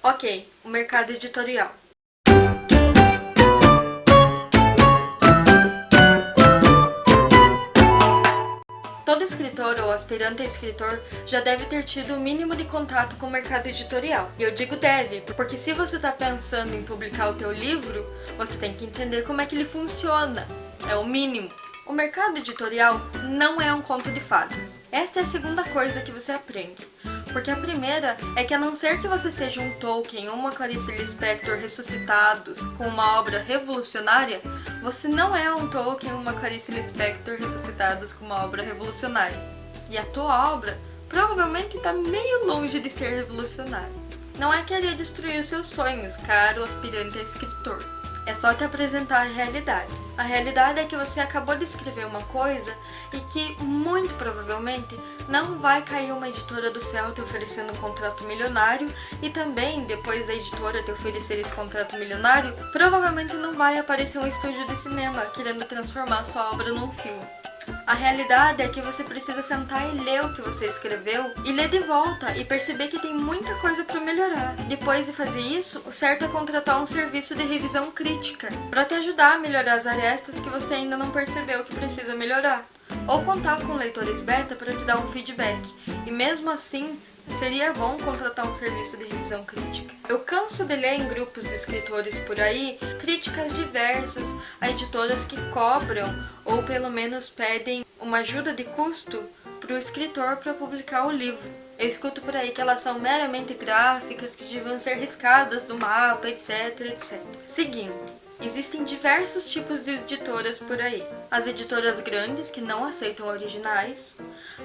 Ok, o mercado editorial. Todo escritor ou aspirante a escritor já deve ter tido o mínimo de contato com o mercado editorial. E eu digo deve, porque se você está pensando em publicar o teu livro, você tem que entender como é que ele funciona. É o mínimo. O mercado editorial não é um conto de fadas. Essa é a segunda coisa que você aprende. Porque a primeira é que, a não ser que você seja um Tolkien ou uma Clarice Lispector ressuscitados com uma obra revolucionária, você não é um Tolkien ou uma Clarice Lispector ressuscitados com uma obra revolucionária. E a tua obra provavelmente está meio longe de ser revolucionária. Não é querer destruir os seus sonhos, caro aspirante a escritor. É só te apresentar a realidade. A realidade é que você acabou de escrever uma coisa e que, muito provavelmente, não vai cair uma editora do céu te oferecendo um contrato milionário e também, depois da editora te oferecer esse contrato milionário, provavelmente não vai aparecer um estúdio de cinema querendo transformar sua obra num filme. A realidade é que você precisa sentar e ler o que você escreveu e ler de volta e perceber que tem muita coisa para melhorar. Depois de fazer isso, o certo é contratar um serviço de revisão crítica para te ajudar a melhorar as arestas que você ainda não percebeu que precisa melhorar. Ou contar com leitores beta para te dar um feedback. E mesmo assim, seria bom contratar um serviço de revisão crítica. Eu canso de ler em grupos de escritores por aí críticas diversas a editoras que cobram ou pelo menos pedem uma ajuda de custo para o escritor para publicar o livro. Eu escuto por aí que elas são meramente gráficas, que deviam ser riscadas do mapa, etc, etc. Seguindo. Existem diversos tipos de editoras por aí. As editoras grandes, que não aceitam originais.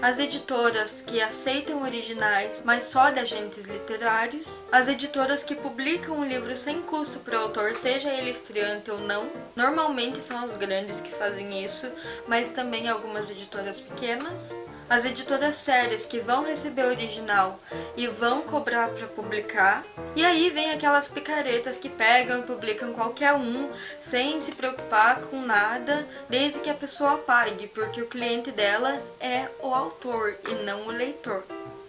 As editoras que aceitam originais, mas só de agentes literários. As editoras que publicam um livro sem custo para o autor, seja ele estreante ou não. Normalmente são as grandes que fazem isso, mas também algumas editoras pequenas. As editoras sérias que vão receber original e vão cobrar para publicar. E aí vem aquelas picaretas que pegam e publicam qualquer um, sem se preocupar com nada, desde que a pessoa pague, porque o cliente delas é o autor e não o leitor.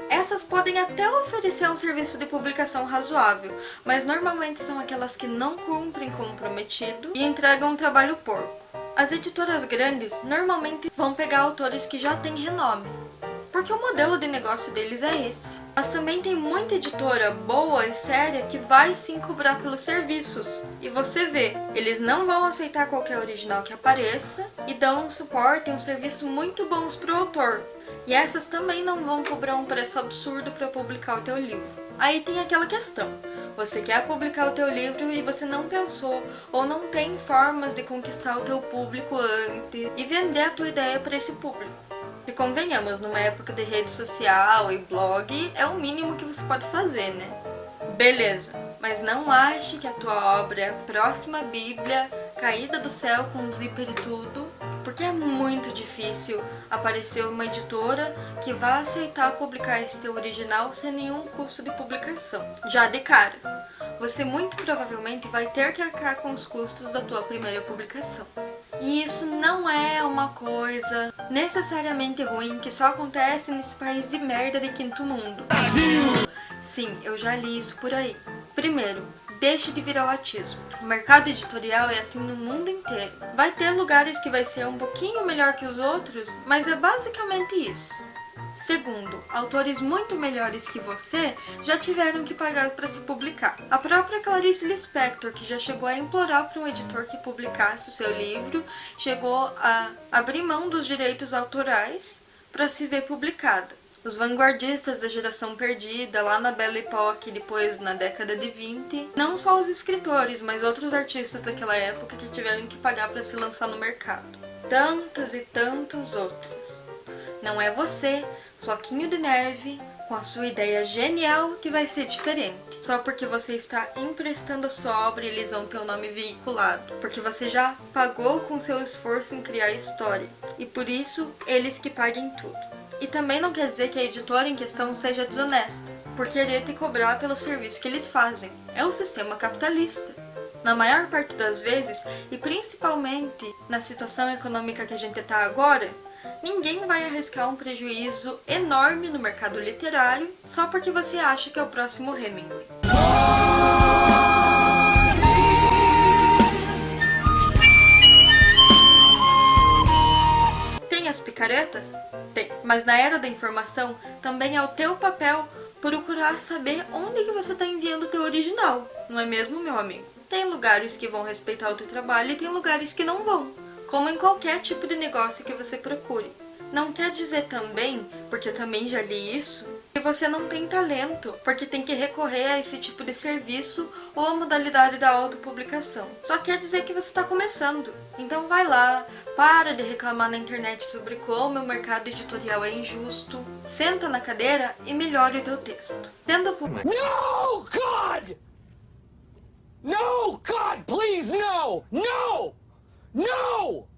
Essas podem até oferecer um serviço de publicação razoável, mas normalmente são aquelas que não cumprem como prometido e entregam um trabalho porco. As editoras grandes normalmente vão pegar autores que já têm renome, porque o modelo de negócio deles é esse. Mas também tem muita editora boa e séria que vai sim cobrar pelos serviços. E você vê, eles não vão aceitar qualquer original que apareça e dão um suporte e um serviço muito bons para o autor. E essas também não vão cobrar um preço absurdo para publicar o teu livro. Aí tem aquela questão. Você quer publicar o teu livro e você não pensou ou não tem formas de conquistar o teu público antes e vender a tua ideia para esse público. E convenhamos, numa época de rede social e blog, é o mínimo que você pode fazer, né? Beleza, mas não ache que a tua obra é a próxima Bíblia, caída do céu com zíper e tudo, porque é muito difícil aparecer uma editora que vá aceitar publicar esse teu original sem nenhum custo de publicação. Já de cara, você muito provavelmente vai ter que arcar com os custos da tua primeira publicação. E isso não é uma coisa necessariamente ruim que só acontece nesse país de merda de quinto mundo. Sim, eu já li isso por aí. Primeiro, deixe de viralatismo. O mercado editorial é assim no mundo inteiro. Vai ter lugares que vai ser um pouquinho melhor que os outros, mas é basicamente isso. Segundo, autores muito melhores que você já tiveram que pagar para se publicar. A própria Clarice Lispector, que já chegou a implorar para um editor que publicasse o seu livro, chegou a abrir mão dos direitos autorais para se ver publicada. Os vanguardistas da geração perdida, lá na Belle Époque, depois na década de 20, não só os escritores, mas outros artistas daquela época que tiveram que pagar para se lançar no mercado. Tantos e tantos outros. Não é você, floquinho de neve, com a sua ideia genial, que vai ser diferente. Só porque você está emprestando a sua obra e eles vão ter o nome veiculado. Porque você já pagou com seu esforço em criar a história. E por isso, eles que paguem tudo. E também não quer dizer que a editora em questão seja desonesta, por querer te cobrar pelo serviço que eles fazem. É o sistema capitalista. Na maior parte das vezes, e principalmente na situação econômica que a gente está agora, ninguém vai arriscar um prejuízo enorme no mercado literário só porque você acha que é o próximo Hemingway. Tem as picaretas? Tem. Mas na era da informação, também é o teu papel procurar saber onde que você está enviando o teu original, não é mesmo, meu amigo? Tem lugares que vão respeitar o teu trabalho e tem lugares que não vão, como em qualquer tipo de negócio que você procure. Não quer dizer também, porque eu também já li isso, que você não tem talento, porque tem que recorrer a esse tipo de serviço ou a modalidade da autopublicação. Só quer dizer que você está começando. Então vai lá, para de reclamar na internet sobre como o mercado editorial é injusto, senta na cadeira e melhore o teu texto. Sendo No, God! No, God, please, no! No! No!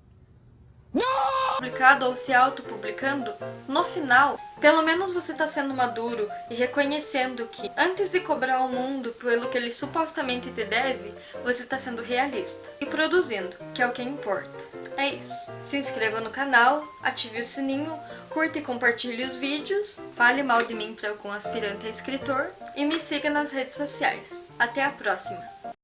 publicado ou se autopublicando, no final, pelo menos você está sendo maduro e reconhecendo que, antes de cobrar ao mundo pelo que ele supostamente te deve, você está sendo realista e produzindo, que é o que importa. É isso. Se inscreva no canal, ative o sininho, curta e compartilhe os vídeos, fale mal de mim para algum aspirante a escritor e me siga nas redes sociais. Até a próxima!